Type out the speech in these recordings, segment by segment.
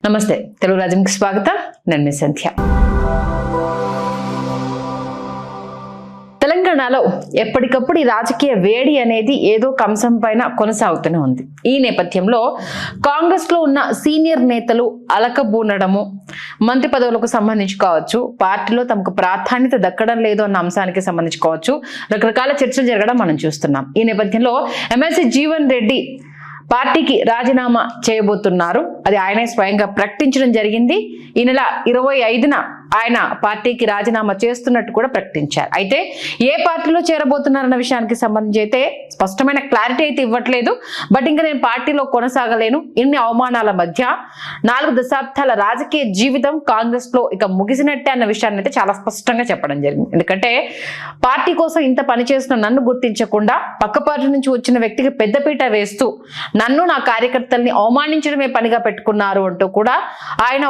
నమస్తే తెలుగు రాజ్యంకి స్వాగతం. నేను మీ సంధ్య. తెలంగాణలో ఎప్పటికప్పుడు ఈ రాజకీయ వేడి అనేది ఏదో కంసం పైన కొనసాగుతూనే ఉంది. ఈ నేపథ్యంలో కాంగ్రెస్ లో ఉన్న సీనియర్ నేతలు అలకబూనడము, మంత్రి పదవులకు సంబంధించి కావచ్చు, పార్టీలో తమకు ప్రాధాన్యత దక్కడం లేదు అన్న అంశానికి సంబంధించి కావచ్చు, రకరకాల చర్చలు జరగడం మనం చూస్తున్నాం. ఈ నేపథ్యంలో ఎమ్మెల్సీ జీవన్ రెడ్డి పార్టీకి రాజీనామా చేయబోతున్నారు. అది ఆయనే స్వయంగా ప్రకటించడం జరిగింది. ఈ నెల 25న ఆయన పార్టీకి రాజీనామా చేస్తున్నట్టు కూడా ప్రకటించారు. అయితే ఏ పార్టీలో చేరబోతున్నారన్న విషయానికి సంబంధించి అయితే స్పష్టమైన క్లారిటీ అయితే ఇవ్వట్లేదు. బట్ ఇంకా నేను పార్టీలో కొనసాగలేను, ఇన్ని అవమానాల మధ్య 4 దశాబ్దాల రాజకీయ జీవితం కాంగ్రెస్ లో ఇక ముగిసినట్టే అన్న విషయాన్ని అయితే చాలా స్పష్టంగా చెప్పడం జరిగింది. ఎందుకంటే పార్టీ కోసం ఇంత పని చేసిన నన్ను గుర్తించకుండా పక్క పార్టీ నుంచి వచ్చిన వ్యక్తికి పెద్దపీట వేస్తూ నన్ను, నా కార్యకర్తల్ని అవమానించడమే పనిగా పెట్టుకున్నారు అంటూ కూడా ఆయన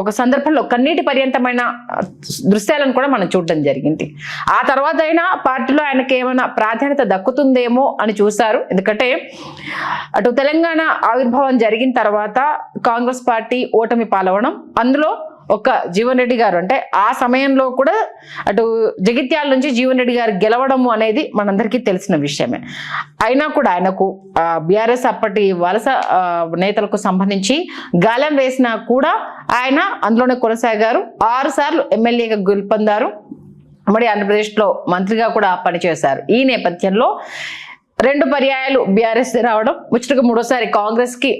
ఒక సందర్భంలో కన్నీటి పర్యంతమైన దృశ్యాలను కూడా మనం చూడడం జరిగింది. ఆ తర్వాత అయినా పార్టీలో ఆయనకి ఏమైనా ప్రాధాన్యత దక్కుతుందేమో అని చూశారు. ఎందుకంటే అటు తెలంగాణ ఆవిర్భావం జరిగిన తర్వాత కాంగ్రెస్ పార్టీ ఓటమి పాలవడం, అందులో ఒక జీవన్ రెడ్డి గారు అంటే ఆ సమయంలో కూడా అటు జగిత్యాల నుంచి జీవన్ రెడ్డి గారు గెలవడము అనేది మనందరికీ తెలిసిన విషయమే. అయినా కూడా ఆయనకు బీఆర్ఎస్ అప్పటి వలస నేతలకు సంబంధించి గాలం వేసినా కూడా ఆయన అందులోనే కొనసాగారు. 6 సార్లు ఎమ్మెల్యేగా గెలుపొందారు. మరి ఆంధ్రప్రదేశ్లో మంత్రిగా కూడా పనిచేశారు. ఈ నేపథ్యంలో 2 పర్యాయాలు బీఆర్ఎస్ రావడం, ముచ్చటగా 3వసారి కాంగ్రెస్ కి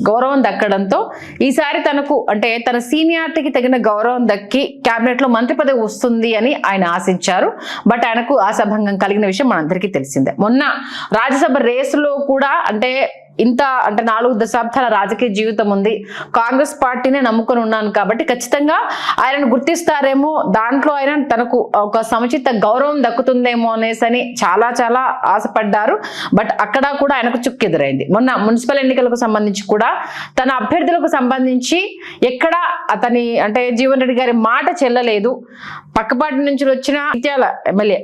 గౌరవం దక్కడంతో ఈసారి తనకు అంటే తన సీనియారిటీకి తగిన గౌరవం దక్కి కేబినెట్ లో మంత్రి పదవి వస్తుంది అని ఆయన ఆశించారు. బట్ ఆయనకు ఆశాభంగం కలిగిన విషయం మనందరికీ తెలిసిందే. మొన్న రాజ్యసభ రేసులో కూడా అంటే 4 దశాబ్దాల రాజకీయ జీవితం ఉంది, కాంగ్రెస్ పార్టీనే నమ్ముకొని ఉన్నాను కాబట్టి ఖచ్చితంగా ఆయనను గుర్తిస్తారేమో, దాంట్లో ఆయన తనకు ఒక సముచిత గౌరవం దక్కుతుందేమో అనేసి చాలా ఆశపడ్డారు. బట్ అక్కడ కూడా ఆయనకు చుక్కెదురైంది. మొన్న మున్సిపల్ ఎన్నికలకు సంబంధించి కూడా తన అభ్యర్థులకు సంబంధించి ఎక్కడ అతని అంటే జీవన్ రెడ్డి గారి మాట చెల్లలేదు. పక్కపాటి నుంచి వచ్చిన ఇత్యాల ఎమ్మెల్యే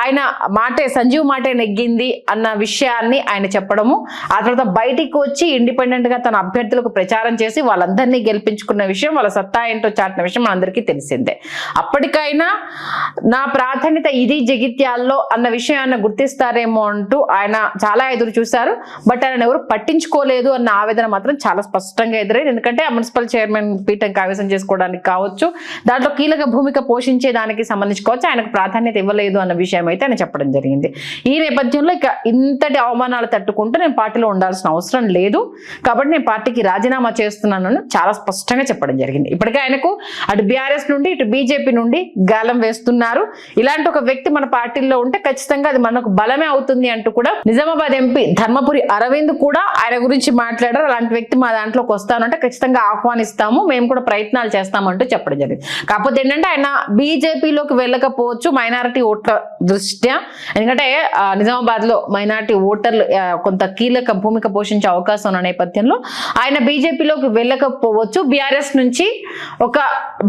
ఆయన మాటే, సంజీవ్ మాటే నెగ్గింది అన్న విషయాన్ని ఆయన చెప్పడము, ఆ తర్వాత బయటికి వచ్చి ఇండిపెండెంట్ గా తన అభ్యర్థులకు ప్రచారం చేసి వాళ్ళందరినీ గెలిపించుకున్న విషయం, వాళ్ళ సత్తా ఏంటో చాటిన విషయం మనందరికీ తెలిసిందే. అప్పటికైనా నా ప్రాధాన్యత ఇది జగిత్యాల్లో అన్న విషయాన్ని గుర్తిస్తారేమో అంటూ ఆయన చాలా ఎదురు చూశారు. బట్ ఆయన ఎవరు పట్టించుకోలేదు అన్న ఆవేదన మాత్రం చాలా స్పష్టంగా ఎదురైంది. ఎందుకంటే ఆ మున్సిపల్ చైర్మన్ పీఠం కైవసం చేసుకోవడానికి కావచ్చు, దాంట్లో కీలక భూమిక పోషించే దానికి సంబంధించి కావచ్చు, ఆయనకు ప్రాధాన్యత ఇవ్వలేదు అన్న విషయం అయితే ఆయన చెప్పడం జరిగింది. ఈ నేపథ్యంలో ఇక ఇంతటి అవమానాలు తట్టుకుంటూ నేను పార్టీలో ఉండాల్సిన అవసరం లేదు కాబట్టి నేను పార్టీకి రాజీనామా చేస్తున్నానని చాలా స్పష్టంగా చెప్పడం జరిగింది. ఇప్పటికే ఆయనకు అటు బీఆర్ఎస్ నుండి ఇటు బీజేపీ నుండి గాలం వేస్తున్నారు. ఇలాంటి ఒక వ్యక్తి మన పార్టీలో ఉంటే ఖచ్చితంగా అది మనకు బలమే అవుతుంది అంటూ కూడా నిజామాబాద్ ఎంపీ ధర్మపురి అరవింద్ కూడా ఆయన గురించి మాట్లాడారు. అలాంటి వ్యక్తి మా దాంట్లోకి వస్తానంటే ఖచ్చితంగా ఆహ్వానిస్తాము, మేము కూడా ప్రయత్నాలు చేస్తామంటూ చెప్పడం జరిగింది. కాకపోతే ఏంటంటే ఆయన బీజేపీలోకి వెళ్ళకపోవచ్చు మైనారిటీ ఓట్ల దృష్ట్యా. ఎందుకంటే నిజామాబాద్ లో మైనారిటీ ఓటర్లు కొంత కీలక భూమిక పోషించే అవకాశం ఉన్న నేపథ్యంలో ఆయన బీజేపీలోకి వెళ్ళకపోవచ్చు. బీఆర్ఎస్ నుంచి ఒక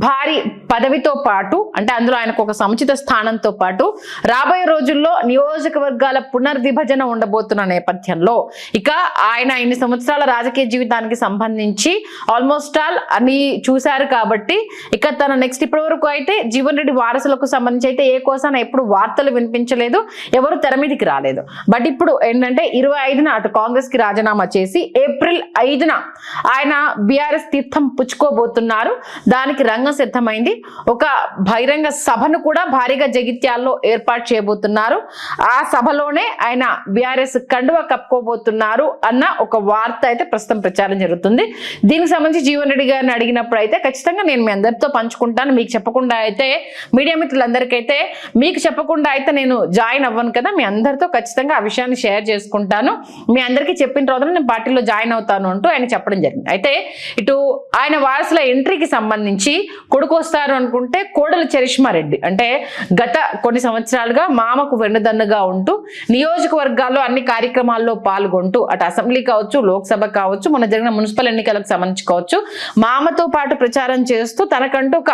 భారీ పదవితో పాటు అంటే అందులో ఆయనకు ఒక సముచిత స్థానంతో పాటు రాబోయే రోజుల్లో నియోజకవర్గాల పునర్విభజన ఉండబోతున్న నేపథ్యంలో ఇక ఆయన ఇన్ని సంవత్సరాల రాజకీయ జీవితానికి సంబంధించి ఆల్మోస్ట్ ఆల్ అని చూశారు కాబట్టి ఇక తన నెక్స్ట్ ఇప్పటి వరకు అయితే జీవన్ రెడ్డి వారసులకు సంబంధించి అయితే ఏ కోసాన ఎప్పుడు వార్తలు వినిపించలేదు, ఎవరు తెర మీదకి రాలేదు. బట్ ఇప్పుడు ఏంటంటే 25న అటు కాంగ్రెస్ కి రాజీనామా చేసి ఏప్రిల్ 5న ఆయన బీఆర్ఎస్ తీర్థం పుచ్చుకోబోతున్నారు. దానికి రంగం సిద్ధమైంది. ఒక బహిరంగ సభను కూడా భారీగా జగిత్యాల్లో ఏర్పాటు చేయబోతున్నారు. ఆ సభలోనే ఆయన బీఆర్ఎస్ కండువా కప్పుకోబోతున్నారు అన్న ఒక వార్త అయితే ప్రస్తుతం ప్రచారం జరుగుతుంది. దీనికి సంబంధించి జీవన్ రెడ్డి గారిని అడిగినప్పుడు అయితే ఖచ్చితంగా నేను మీ అందరితో పంచుకుంటాను, మీకు చెప్పకుండా అయితే మీడియా మిత్రులందరికైతే మీకు చెప్పకుండా అయితే నేను జాయిన్ అవ్వను కదా, మీ అందరితో ఖచ్చితంగా ఆ విషయాన్ని షేర్ చేసుకుంటాను, మీ అందరికీ చెప్పిన తర్వాత నేను పార్టీలో జాయిన్ అవుతాను అంటూ ఆయన చెప్పడం జరిగింది. అయితే ఇటు ఆయన వారసుల ఎంట్రీకి సంబంధించి కొడుకు వస్తారు అనుకుంటే కోడలు చరిష్మా రెడ్డి అంటే గత కొన్ని సంవత్సరాలుగా మామకు వెన్నుదన్నుగా ఉంటూ నియోజకవర్గాల్లో అన్ని కార్యక్రమాల్లో పాల్గొంటూ అటు అసెంబ్లీ కావచ్చు, లోక్సభ కావచ్చు, మన జరిగిన మున్సిపల్ ఎన్నికలకు సంబంధించి కావచ్చు, మామతో పాటు ప్రచారం చేస్తూ తనకంటూ ఒక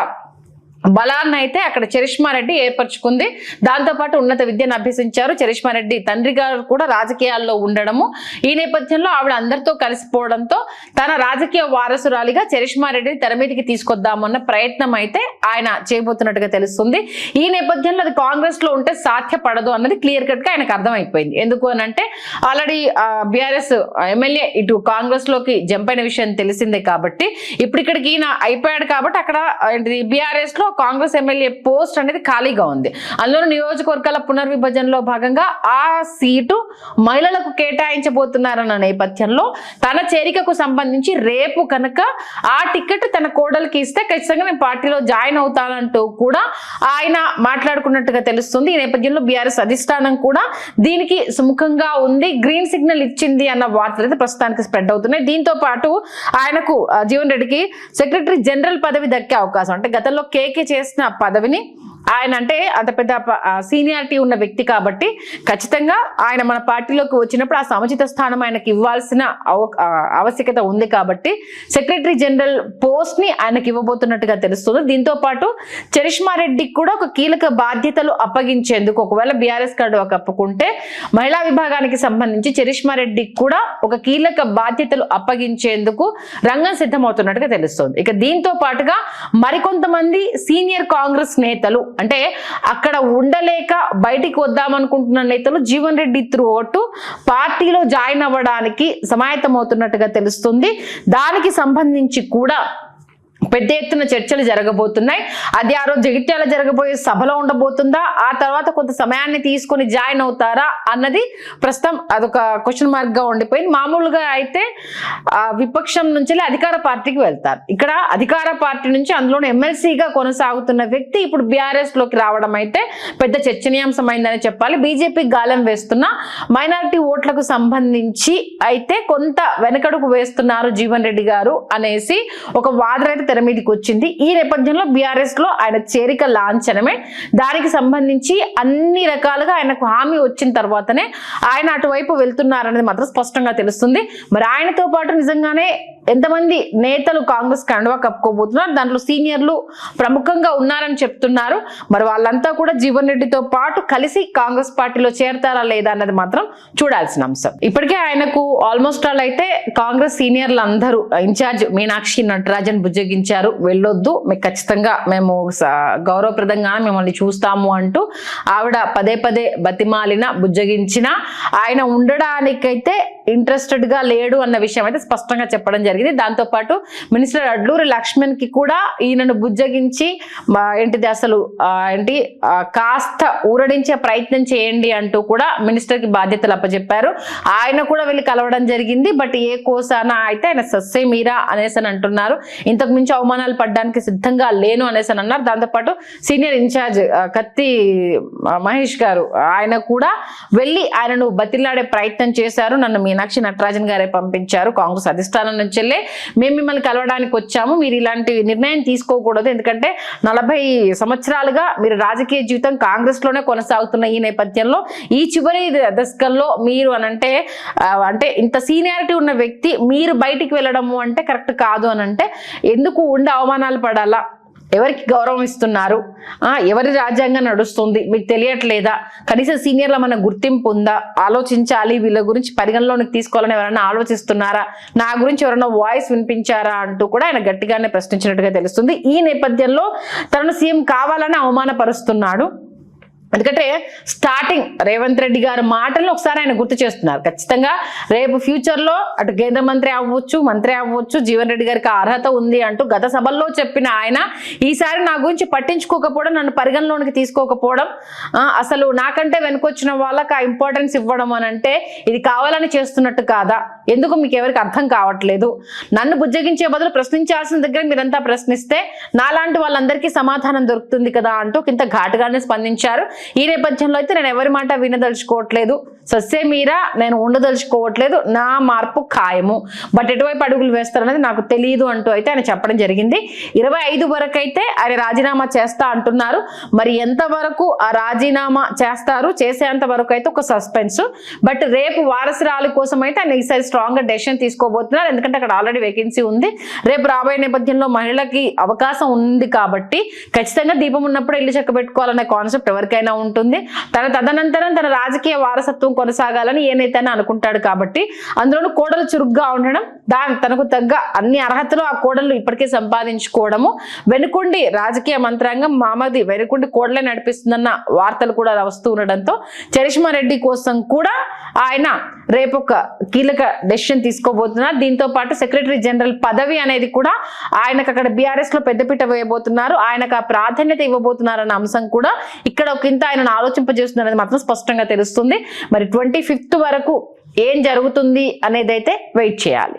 బలాన్ని అయితే అక్కడ చరిష్మారెడ్డి ఏర్పరచుకుంది. దాంతోపాటు ఉన్నత విద్యను అభ్యసించారు. చరిష్మారెడ్డి తండ్రి గారు కూడా రాజకీయాల్లో ఉండడము, ఈ నేపథ్యంలో ఆవిడ అందరితో కలిసిపోవడంతో తన రాజకీయ వారసురాలిగా చరిష్మారెడ్డిని తెర మీదకి తీసుకొద్దామన్న ప్రయత్నం అయితే ఆయన చేయబోతున్నట్టుగా తెలుస్తుంది. ఈ నేపథ్యంలో అది కాంగ్రెస్ లో ఉంటే సాధ్యపడదు అన్నది క్లియర్ కట్ గా ఆయనకు అర్థమైపోయింది. ఎందుకు అని అంటే ఆల్రెడీ బీఆర్ఎస్ ఎమ్మెల్యే ఇటు కాంగ్రెస్ లోకి జంప్ అయిన విషయం తెలిసిందే కాబట్టి ఇప్పుడు ఇక్కడికి ఈయన అయిపోయాడు కాబట్టి అక్కడ బీఆర్ఎస్ లో కాంగ్రెస్ ఎమ్మెల్యే పోస్ట్ అనేది ఖాళీగా ఉంది. అందులో నియోజకవర్గాల పునర్విభజనలో భాగంగా ఆ సీటు మహిళలకు కేటాయించబోతున్నారన్న నేపథ్యంలో తన చేరికకు సంబంధించి రేపు కనుక ఆ టికెట్ తన కోడలికి ఇస్తే ఖచ్చితంగా నేను పార్టీలో జాయిన్ అవుతానంటూ కూడా ఆయన మాట్లాడుకున్నట్టుగా తెలుస్తుంది. ఈ నేపథ్యంలో బీఆర్ఎస్ అధిష్టానం కూడా దీనికి సుముఖంగా ఉంది, గ్రీన్ సిగ్నల్ ఇచ్చింది అన్న వార్తలు అయితే ప్రస్తుతానికి స్ప్రెడ్ అవుతున్నాయి. దీంతో పాటు ఆయనకు జీవన్ రెడ్డికి సెక్రటరీ జనరల్ పదవి దక్కే అవకాశం, అంటే గతంలో కేకే చేసిన పదవిని ఆయన అంటే అంత పెద్ద సీనియారిటీ ఉన్న వ్యక్తి కాబట్టి ఖచ్చితంగా ఆయన మన పార్టీలోకి వచ్చినప్పుడు ఆ సముచిత స్థానం ఆయనకి ఇవ్వాల్సిన ఆవశ్యకత ఉంది కాబట్టి సెక్రటరీ జనరల్ పోస్ట్ ని ఆయనకి ఇవ్వబోతున్నట్టుగా తెలుస్తుంది. దీంతో పాటు చరిష్మారెడ్డికి కూడా ఒక కీలక బాధ్యతలు అప్పగించేందుకు, ఒకవేళ బీఆర్ఎస్ కార్డు కప్పుకుంటే మహిళా విభాగానికి సంబంధించి చరిష్మారెడ్డికి కూడా ఒక కీలక బాధ్యతలు అప్పగించేందుకు రంగం సిద్ధమవుతున్నట్టుగా తెలుస్తుంది. ఇక దీంతో పాటుగా మరికొంతమంది సీనియర్ కాంగ్రెస్ నేతలు, అంటే అక్కడ ఉండలేక బయటికి వద్దామనుకుంటున్న నేతలు జీవన్ రెడ్డి త్రూ ఓటు పార్టీలో జాయిన్ అవ్వడానికి సమాయత్తమవుతున్నట్టుగా తెలుస్తుంది. దానికి సంబంధించి కూడా పెద్ద ఎత్తున చర్చలు జరగబోతున్నాయి. అది ఆ రోజు జగిత్యాల జరగబోయే సభలో ఉండబోతుందా, ఆ తర్వాత కొంత సమయాన్ని తీసుకొని జాయిన్ అవుతారా అన్నది ప్రస్తుతం అదొక క్వశ్చన్ మార్క్ గా ఉండిపోయింది. మామూలుగా అయితే విపక్షం నుంచి అధికార పార్టీకి వెళ్తారు. ఇక్కడ అధికార పార్టీ నుంచి అందులోనే ఎమ్మెల్సీగా కొనసాగుతున్న వ్యక్తి ఇప్పుడు బీఆర్ఎస్ లోకి రావడం అయితే పెద్ద చర్చనీయాంశమైందని చెప్పాలి. బీజేపీ గాలం వేస్తున్న మైనారిటీ ఓట్లకు సంబంధించి అయితే కొంత వెనకడుగు వేస్తున్నారు జీవన్ రెడ్డి గారు అనేసి ఒక వాదన అయితే తెర మీదకి వచ్చింది. ఈ నేపథ్యంలో బీఆర్ఎస్ లో ఆయన చేరిక లాంఛనమే. దానికి సంబంధించి అన్ని రకాలుగా ఆయనకు హామీ వచ్చిన తర్వాతనే ఆయన అటువైపు వెళ్తున్నారనేది మాత్రం స్పష్టంగా తెలుస్తుంది. మరి ఆయనతో పాటు నిజంగానే ఎంతమంది నేతలు కాంగ్రెస్ కండువా కప్పుకోబోతున్నారు, దాంట్లో సీనియర్లు ప్రముఖంగా ఉన్నారని చెప్తున్నారు. మరి వాళ్ళంతా కూడా జీవన్ రెడ్డితో పాటు కలిసి కాంగ్రెస్ పార్టీలో చేరతారా లేదా అన్నది మాత్రం చూడాల్సిన అంశం. ఇప్పటికే ఆయనకు ఆల్మోస్ట్ ఆల్ అయితే కాంగ్రెస్ సీనియర్లు అందరూ ఇన్ఛార్జ్ మీనాక్షి నటరాజన్ బుజ్జగించారు, వెళ్ళొద్దు, మీకు ఖచ్చితంగా మేము గౌరవప్రదంగా మిమ్మల్ని చూస్తాము అంటూ ఆవిడ పదే పదే బతిమాలిన బుజ్జగించిన ఆయన ఉండడానికైతే ఇంట్రెస్టెడ్ గా లేడు అన్న విషయం అయితే స్పష్టంగా చెప్పడం జరిగింది. దాంతో పాటు మినిస్టర్ అడ్లూరి లక్ష్మణ్ కి కూడా ఈయనను బుజ్జగించి ఏంటిది అసలు కాస్త ఊరడించే ప్రయత్నం చేయండి అంటూ కూడా మినిస్టర్ కి బాధ్యతలు అప్పచెప్పారు. ఆయన కూడా వెళ్ళి కలవడం జరిగింది. బట్ ఏ కోసాన అయితే ఆయన సస్సే మీరా అనేసి అని అంటున్నారు. ఇంతకు మించి అవమానాలు పడడానికి సిద్ధంగా లేను అనేసి అని అన్నారు. దాంతోపాటు సీనియర్ ఇన్ఛార్జ్ కత్తి మహేష్ గారు ఆయన కూడా వెళ్ళి ఆయనను బతిలాడే ప్రయత్నం చేశారు. నన్ను మీనాక్షి నటరాజన్ గారే పంపించారు, కాంగ్రెస్ అధిష్టానం నుంచి మేము మిమ్మల్ని కలవడానికి వచ్చాము, మీరు ఇలాంటి నిర్ణయం తీసుకోకూడదు, ఎందుకంటే 40 సంవత్సరాలుగా మీరు రాజకీయ జీవితం కాంగ్రెస్ లోనే కొనసాగుతున్న ఈ నేపథ్యంలో ఈ చివరి దశకంలో మీరు అంటే ఇంత సీనియారిటీ ఉన్న వ్యక్తి మీరు బయటికి వెళ్ళడము అంటే కరెక్ట్ కాదు అని అంటే ఎందుకు ఉండే అవమానాలు పడాలా, ఎవరికి గౌరవం ఇస్తున్నారు, ఎవరి రాజ్యాంగం నడుస్తుంది మీకు తెలియట్లేదా, కనీసం సీనియర్ల మన గుర్తింపు ఉందా, ఆలోచించాలి, వీళ్ళ గురించి పరిగణలోనికి తీసుకోవాలని ఎవరైనా ఆలోచిస్తున్నారా, నా గురించి ఎవరైనా వాయిస్ వినిపించారా అంటూ కూడా ఆయన గట్టిగానే ప్రశ్నించినట్టుగా తెలుస్తుంది. ఈ నేపథ్యంలో తనను సీఎం కావాలని అవమానపరుస్తున్నాడు. ఎందుకంటే స్టార్టింగ్ రేవంత్ రెడ్డి గారి మాటలను ఒకసారి ఆయన గుర్తు చేస్తున్నారు. ఖచ్చితంగా రేపు ఫ్యూచర్ లో అటు కేంద్ర మంత్రి అవ్వచ్చు జీవన్ రెడ్డి గారికి అర్హత ఉంది అంటూ గత సభల్లో చెప్పిన ఆయన ఈసారి నా గురించి పట్టించుకోకపోవడం, నన్ను పరిగణలోనికి తీసుకోకపోవడం, అసలు నాకంటే వెనుకొచ్చిన వాళ్ళకి ఆ ఇంపార్టెన్స్ ఇవ్వడం అని అంటే ఇది కావాలని చేస్తున్నట్టు కాదా, ఎందుకు మీకు ఎవరికి అర్థం కావట్లేదు, నన్ను బుజ్జగించే బదులు ప్రశ్నించాల్సిన దగ్గర మీరంతా ప్రశ్నిస్తే నాలాంటి వాళ్ళందరికీ సమాధానం దొరుకుతుంది కదా అంటూ ఇంత ఘాటుగానే స్పందించారు. ఈ నేపథ్యంలో అయితే నేను ఎవరి మాట వినదలుచుకోవట్లేదు, సస్సే మీరా నేను ఉండదలుచుకోవట్లేదు, నా మార్పు ఖాయము, బట్ ఎటువైపు అడుగులు వేస్తారనేది నాకు తెలియదు అంటూ అయితే ఆయన చెప్పడం జరిగింది. 25 వరకు అయితే ఆయన రాజీనామా చేస్తా అంటున్నారు. మరి ఎంత వరకు ఆ రాజీనామా చేస్తారు, చేసేంత వరకు అయితే ఒక సస్పెన్స్. బట్ రేపు వారసురాలి కోసం అయితే ఆయన ఈసారి స్ట్రాంగ్ గా డెసిషన్ తీసుకోబోతున్నారు. ఎందుకంటే అక్కడ ఆల్రెడీ వేకెన్సీ ఉంది. రేపు రాబోయే నేపథ్యంలో మహిళకి అవకాశం ఉంది కాబట్టి ఖచ్చితంగా దీపం ఉన్నప్పుడు ఇల్లు చెక్క పెట్టుకోవాలనే కాన్సెప్ట్ ఎవరికైనా ఉంటుంది. తదనంతరం తన రాజకీయ వారసత్వం కొనసాగాలని ఏ నేతైనా అనుకుంటాడు కాబట్టి అందులోనూ కోడలు చురుగ్గా ఉండడం, తనకు తగ్గ అన్ని అర్హతలు ఆ కోడలు ఇప్పటికే సంపాదించుకోవడము, వెనుకుండి రాజకీయ మంత్రాంగం మామది వెనుకుండి కోడలే నడిపిస్తుందన్న వార్తలు కూడా వస్తూ ఉండడంతో చరిష్మా రెడ్డి కోసం కూడా ఆయన రేపు ఒక కీలక డెసిషన్ తీసుకోబోతున్నారు. దీంతో పాటు సెక్రటరీ జనరల్ పదవి అనేది కూడా ఆయనకు అక్కడ బీఆర్ఎస్ లో పెద్దపీట వేయబోతున్నారు, ఆయనకు ఆ ప్రాధాన్యత ఇవ్వబోతున్నారన్న అంశం కూడా ఇక్కడ ఒక ఇంత ఆయనను ఆలోచింపజేస్తుంది అనేది మాత్రం స్పష్టంగా తెలుస్తుంది. మరి 25th వరకు ఏం జరుగుతుంది అనేది అయితే వెయిట్ చేయాలి.